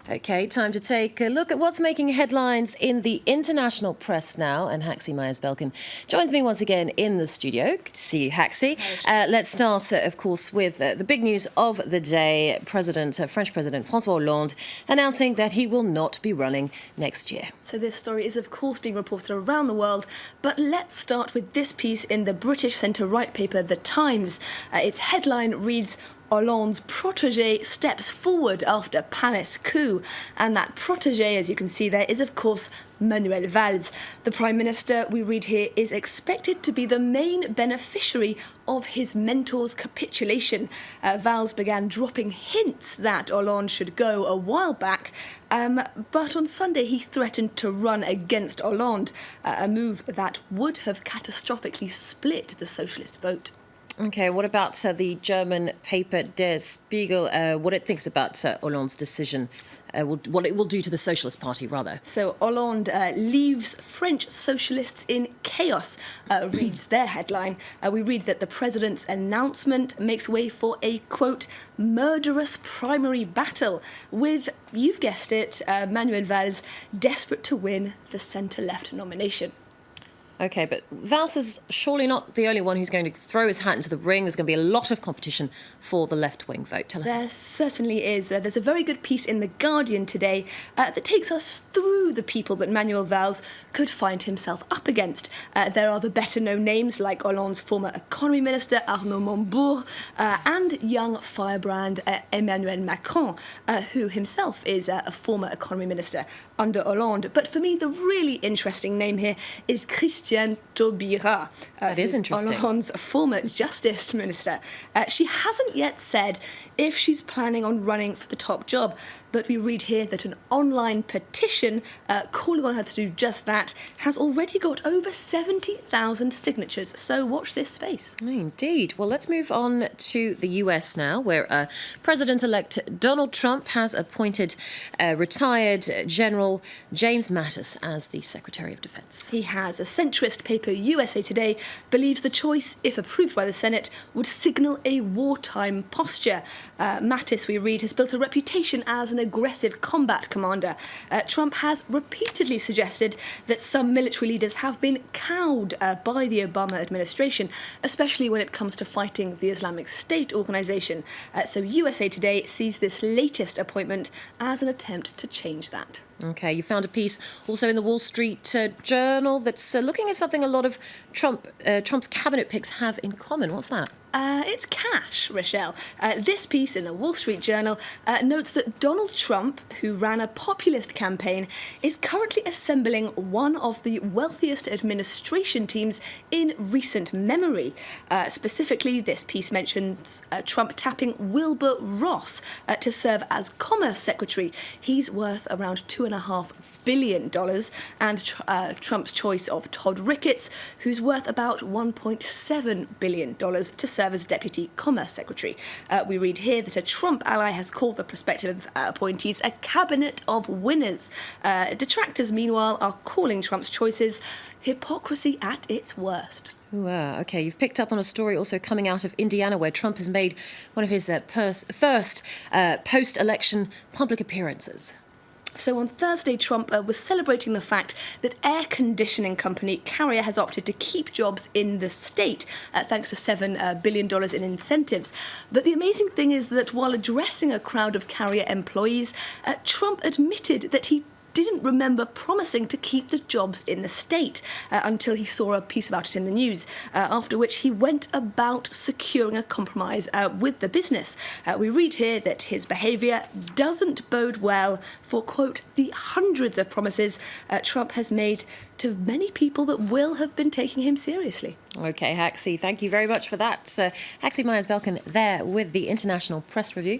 Okay, time to take a look at what's making headlines in the international press now. And Haxi Myers-Belkin joins me once again in the studio. Good to see you, Haxi. Let's start, of course, with the big news of the day. French President François Hollande announcing that he will not be running next year. So this story is, of course, being reported around the world. But let's start with this piece in the British centre-right paper, The Times. Its headline reads, Hollande's protégé steps forward after palace coup. And that protégé, as you can see there, is of course Manuel Valls. The Prime Minister, we read here, is expected to be the main beneficiary of his mentor's capitulation. Valls began dropping hints that Hollande should go a while back, but on Sunday he threatened to run against Hollande, a move that would have catastrophically split the socialist vote. Okay, what about the German paper Der Spiegel, what it thinks about Hollande's decision, what it will do to the Socialist Party, rather? So Hollande leaves French Socialists in chaos, reads their headline. We read that the president's announcement makes way for a, quote, murderous primary battle with, you've guessed it, Manuel Valls desperate to win the centre-left nomination. Okay, but Valls is surely not the only one who's going to throw his hat into the ring. There's going to be a lot of competition for the left-wing vote. Tell us. There certainly is. There's a very good piece in The Guardian today that takes us through the people that Manuel Valls could find himself up against. There are the better-known names like Hollande's former economy minister, Arnaud Montebourg, and young firebrand Emmanuel Macron, who himself is a former economy minister under Hollande. But for me, the really interesting name here is Christiane Taubira. That is interesting. Hollande's former justice minister. She hasn't yet said if she's planning on running for the top job, but we read here that an online petition calling on her to do just that has already got over 70,000 signatures, so watch this space. Indeed. Well, let's move on to the US now, where President-elect Donald Trump has appointed retired General James Mattis as the Secretary of Defense. He has. A centrist paper, USA Today, believes the choice, if approved by the Senate, would signal a wartime posture. Mattis, we read, has built a reputation as an aggressive combat commander. Trump has repeatedly suggested that some military leaders have been cowed by the Obama administration, especially when it comes to fighting the Islamic State organization. So USA Today sees this latest appointment as an attempt to change that. Okay, you found a piece also in the Wall Street Journal that's looking at something a lot of Trump's cabinet picks have in common. What's that? It's cash, Rochelle. This piece in the Wall Street Journal notes that Donald Trump, who ran a populist campaign, is currently assembling one of the wealthiest administration teams in recent memory. Specifically, this piece mentions Trump tapping Wilbur Ross to serve as Commerce Secretary. He's worth around $2.5 billion, and Trump's choice of Todd Ricketts, who's worth about $1.7 billion, to serve as Deputy Commerce Secretary. We read here that a Trump ally has called the prospective appointees a cabinet of winners. Detractors, meanwhile, are calling Trump's choices hypocrisy at its worst. Ooh, okay, you've picked up on a story also coming out of Indiana where Trump has made one of his first post-election public appearances. So on Thursday, Trump was celebrating the fact that air conditioning company Carrier has opted to keep jobs in the state, thanks to $7 billion in incentives. But the amazing thing is that while addressing a crowd of Carrier employees, Trump admitted that he didn't remember promising to keep the jobs in the state until he saw a piece about it in the news, after which he went about securing a compromise with the business. We read here that his behaviour doesn't bode well for, quote, the hundreds of promises Trump has made to many people that will have been taking him seriously. Okay, Haxi, thank you very much for that. Haxi Myers-Belkin there with the International Press Review.